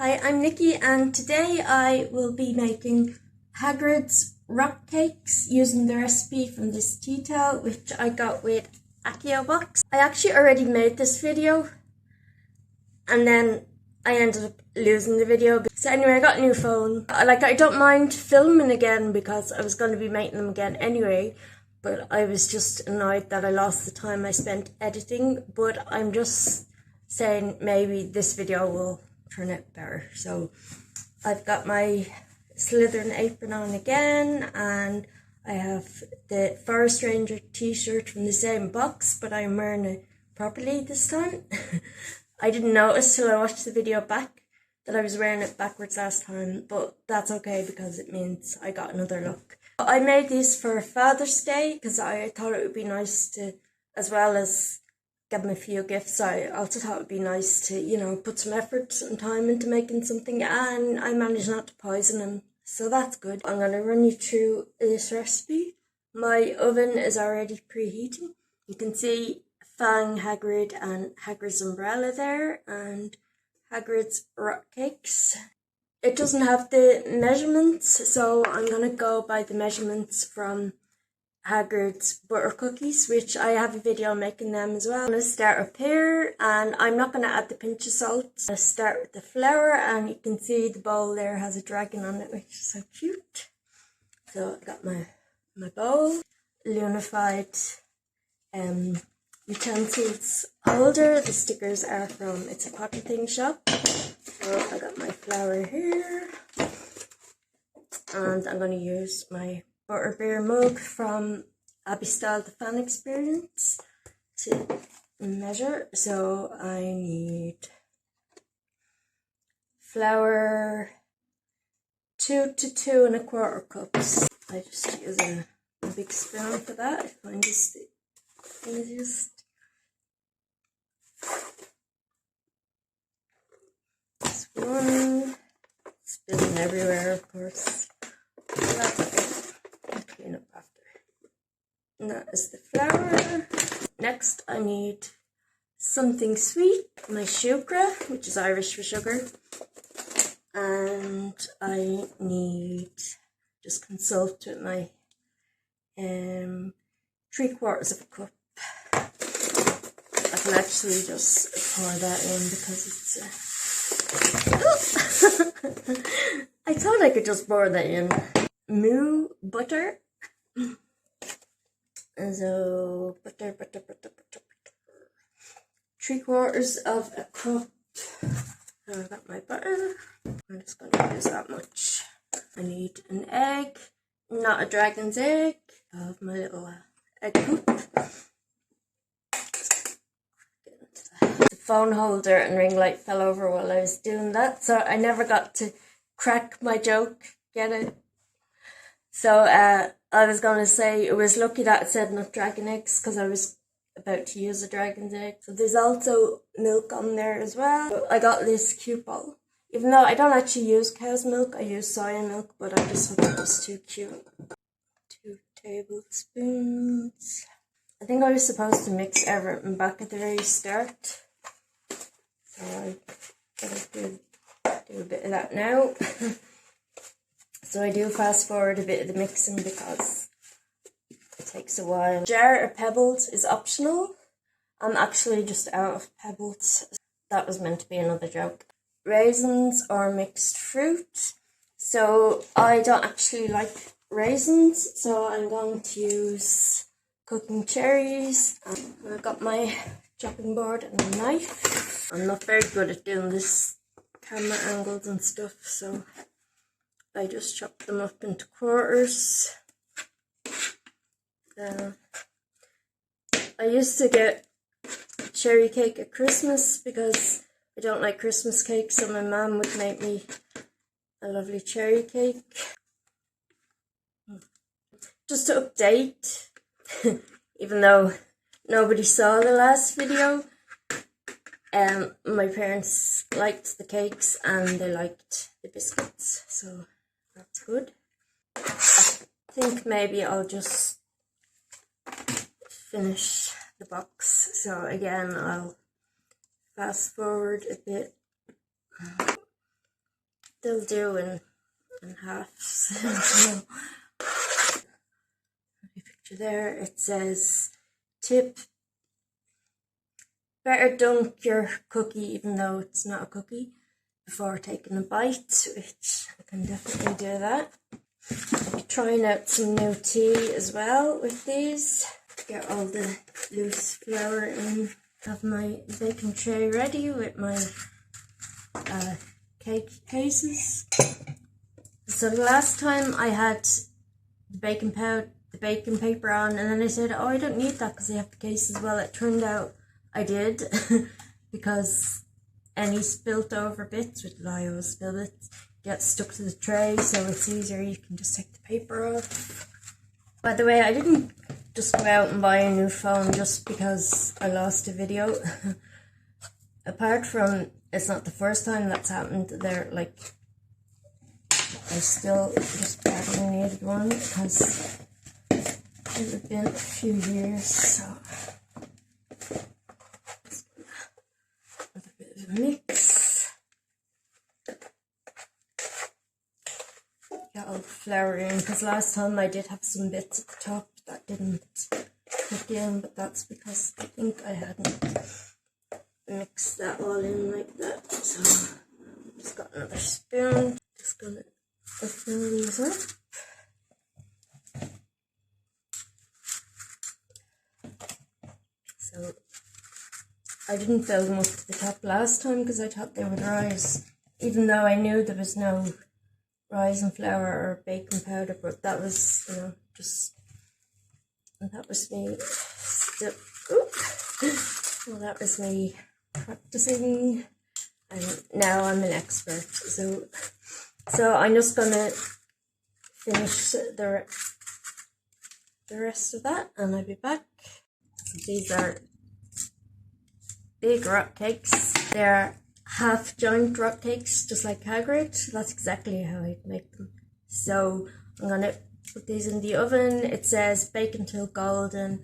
Hi, I'm Nikki and today I will be making Hagrid's rock cakes using the recipe from this tea towel which I got with Accio Box. I actually already made this video and then I ended up losing the video. So anyway, I got a new phone. I don't mind filming again because I was going to be making them again anyway, but I was just annoyed that I lost the time I spent editing. But I'm just saying maybe this video will turn out better. So I've got my Slytherin apron on again, and I have the Forest Ranger t-shirt from the same box, but I'm wearing it properly this time. I didn't notice till I watched the video back that I was wearing it backwards last time, but that's okay because it means I got another look. I made these for Father's Day because I thought it would be nice to, as well as give him a few gifts, I also thought it would be nice to, you know, put some effort and time into making something, and I managed not to poison him, so that's good. I'm going to run you through this recipe. My oven is already preheating. You can see Fang, Hagrid and Hagrid's umbrella there, and Hagrid's rock cakes. It doesn't have the measurements, so I'm going to go by the measurements from Hagrid's butter cookies, which I have a video making them as well. I'm going to start up here, and I'm not going to add the pinch of salt. I'm going to start with the flour, and you can see the bowl there has a dragon on it, which is so cute. So I got my bowl, Lunified utensils holder. The stickers are from It's a Potter Thing shop. So I got my flour here, and I'm going to use my butterbeer mug from Abby Style the Fan Experience to measure. So I need flour 2 to 2 1/4 cups. I just use a big spoon for that. I find this the easiest. Spoon, spilling everywhere, of course. That's okay. I'll clean up after. And that is the flour. Next, I need something sweet. My sucre, which is Irish for sugar. And I need, just consult with my 3/4 cup. I can actually just pour that in because it's I thought I could just pour that in. Moo butter. So butter. 3/4 cup. So I got my butter. I'm just going to use that much. I need an egg, not a dragon's egg. I have my little egg hoop. The phone holder and ring light fell over while I was doing that, so I never got to crack my joke. Get it? So I was going to say it was lucky that it said not dragon eggs because I was about to use a dragon's egg. So there's also milk on there as well. But I got this cute bowl. Even though I don't actually use cow's milk, I use soya milk, but I just thought it was too cute. 2 tablespoons. I think I was supposed to mix everything back at the very start. So I'm going to do a bit of that now. So I do fast forward a bit of the mixing because it takes a while. Jar of pebbles is optional. I'm actually just out of pebbles. That was meant to be another joke. Raisins or mixed fruit. So I don't actually like raisins, so I'm going to use cooking cherries. I've got my chopping board and a knife. I'm not very good at doing this camera angles and stuff, so I just chop them up into quarters. I used to get cherry cake at Christmas because I don't like Christmas cake, so my mum would make me a lovely cherry cake. Just to update, even though nobody saw the last video, my parents liked the cakes and they liked the biscuits, so that's good. I think maybe I'll just finish the box. So again, I'll fast forward a bit. they'll do in halves. Picture there, it says tip: better dunk your cookie, even though it's not a cookie, before taking a bite, which I can definitely do that. I'm trying out some new tea as well with these. Get all the loose flour in. Have my baking tray ready with my cake cases. So the last time I had the baking powder, the baking paper on, and then I said, oh, I don't need that because I have the cases. Well, it turned out I did because any spilt over bits, which I always spill bits, get stuck to the tray, so it's easier. You can just take the paper off. By the way, I didn't just go out and buy a new phone just because I lost a video. Apart from, it's not the first time that's happened. They're like, I still just badly needed one because it had been a few years, so another bit of a mix. Got all the flour in because last time I did have some bits at the top that didn't cook in, but that's because I think I hadn't mixed that all in like that. So just got another spoon. Just gonna open these up. So I didn't fill them up to the top last time because I thought they would rise, even though I knew there was no rise in flour or baking powder, but that was, you know, just, and that was me still, well, that was me practicing, and now I'm an expert. So I'm just gonna finish the rest of that, and I'll be back. So these are big rock cakes. They're half joint rock cakes, just like Hagrid. That's exactly how I'd make them. So I'm gonna put these in the oven. It says bake until golden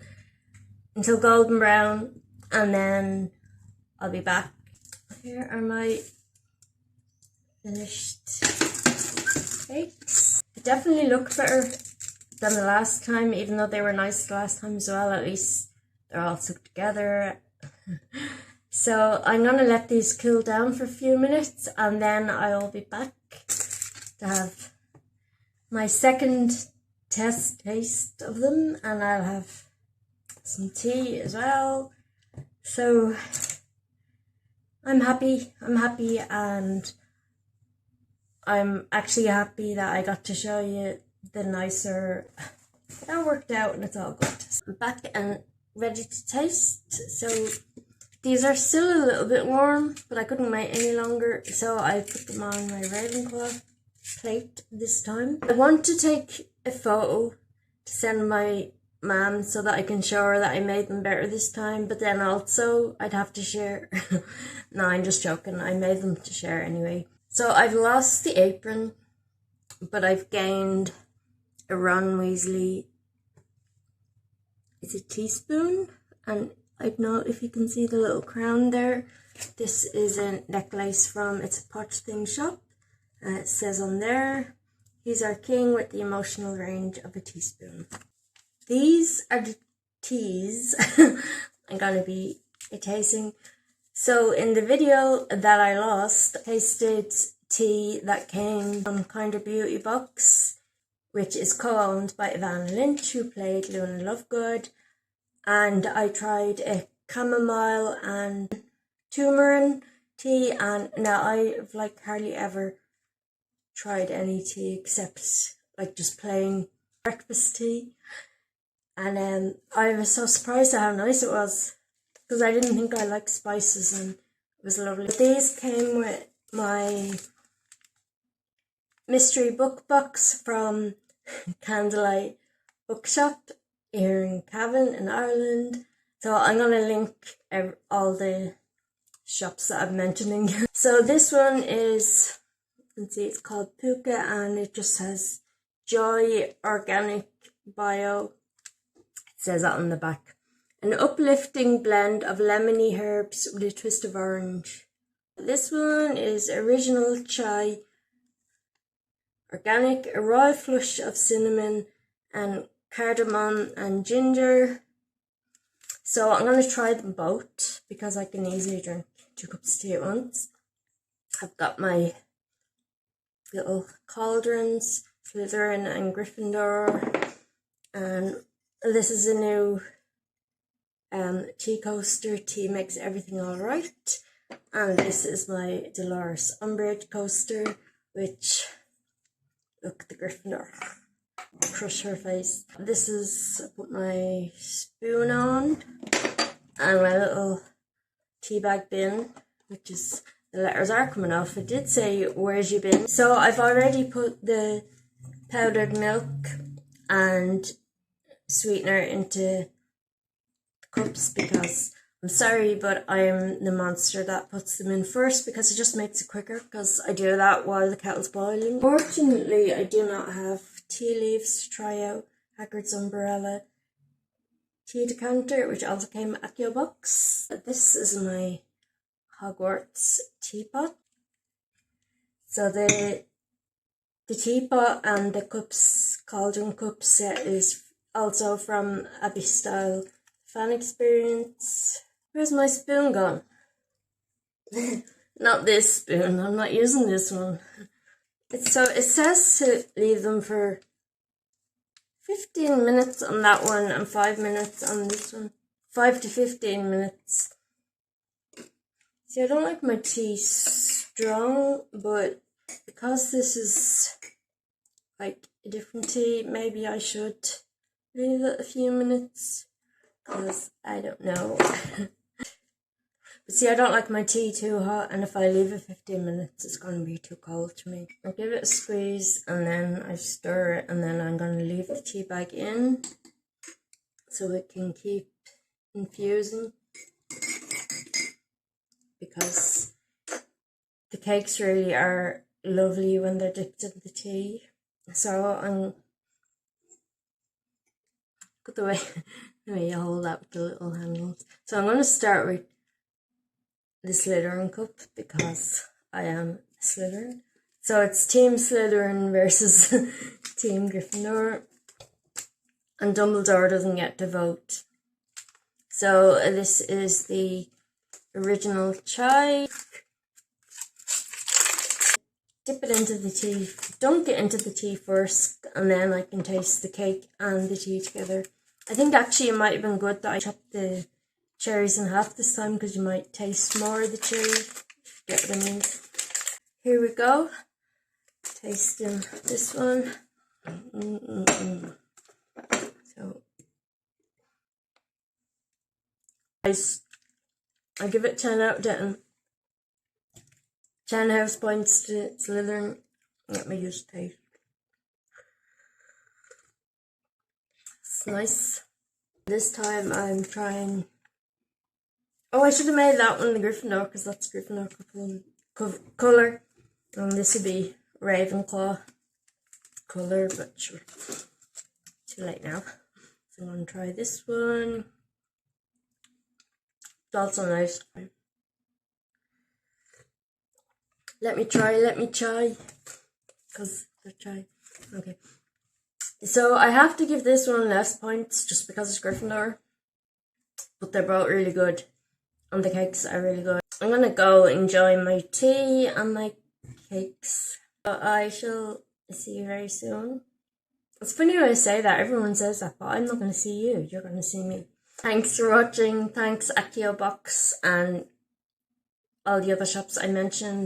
brown, and then I'll be back. Here are my finished cakes. They definitely look better than the last time, even though they were nice the last time as well. At least they're all stuck together. So I'm gonna let these cool down for a few minutes, and then I'll be back to have my second taste of them, and I'll have some tea as well. So I'm happy, and I'm actually happy that I got to show you the nicer. It all worked out and it's all good. I'm back and ready to taste. So these are still a little bit warm, but I couldn't wait any longer, so I put them on my Ravenclaw plate this time. I want to take a photo to send my mum so that I can show her that I made them better this time, but then also I'd have to share. No, I'm just joking. I made them to share anyway. So I've lost the apron, but I've gained a Ron Weasley, it's a teaspoon, and I don't know if you can see the little crown there. This is a necklace from It's a Potch Thing shop. It says on there, he's our king with the emotional range of a teaspoon. These are the teas I'm going to be tasting. So in the video that I lost, I tasted tea that came from Kinder Beauty Box, which is co-owned by Ivana Lynch, who played Luna Lovegood. And I tried a chamomile and turmeric tea, and now I've like hardly ever tried any tea except like just plain breakfast tea. And I was so surprised at how nice it was, because I didn't think I liked spices, and it was lovely. These came with my mystery book box from Candlelight Bookshop here in Cavan in Ireland. So I'm going to link all the shops that I'm mentioning. So this one is, you can see it's called Puka, and it just has Joy Organic Bio. It says that on the back. An uplifting blend of lemony herbs with a twist of orange. This one is Original Chai organic, a royal flush of cinnamon and cardamom and ginger. So I'm going to try them both because I can easily drink 2 cups of tea at once. I've got my little cauldrons, Slytherin and Gryffindor, and this is a new tea coaster. Tea makes everything alright. And this is my Dolores Umbridge coaster, which, look, the Gryffindor, crush her face. This is, I put my spoon on, and my little tea bag bin, which is, the letters are coming off. It did say, where's your bin? So I've already put the powdered milk and sweetener into the cups because I'm sorry, but I'm the monster that puts them in first because it just makes it quicker because I do that while the kettle's boiling. Fortunately, I do not have tea leaves to try out Hagrid's Umbrella tea decanter, which also came with Accio Box. This is my Hogwarts teapot. So the teapot and the cups, cauldron cup set is also from Abbey Style Fan Experience. Where's my spoon gone? Not this spoon, I'm not using this one. So it says to leave them for 15 minutes on that one and 5 minutes on this one. 5 to 15 minutes. See, I don't like my tea strong, but because this is like a different tea, maybe I should leave it a few minutes, because I don't know. But see, I don't like my tea too hot, and if I leave it 15 minutes, it's going to be too cold to me. I give it a squeeze, and then I stir it, and then I'm going to leave the tea bag in, so it can keep infusing. Because the cakes really are lovely when they're dipped in the tea. So I'm... Look at the way you hold that with the little handles. So I'm going to start with the Slytherin cup because I am Slytherin. So it's Team Slytherin versus Team Gryffindor. And Dumbledore doesn't get to vote. So this is the original chai. Dip it into the tea. Dunk it into the tea first, and then I can taste the cake and the tea together. I think actually it might have been good that I chopped the cherries in half this time because you might taste more of the cherry. Get what I mean. Here we go. Tasting this one. So, guys, I give it 10 out of 10. 10 house points to Slytherin. Let me just taste. It's nice. This time I'm trying... Oh, I should have made that one the Gryffindor because that's Gryffindor colour. And this would be Ravenclaw colour, but sure. Too late now. So I'm going to try this one. It's also nice. Let me try, because they're chai. Okay. So I have to give this one less points just because it's Gryffindor. But they're both really good. And the cakes are really good. I'm going to go enjoy my tea and my cakes. I shall see you very soon. It's funny when I say that, everyone says that, but I'm not going to see you. You're going to see me. Thanks for watching. Thanks Accio Box and all the other shops I mentioned.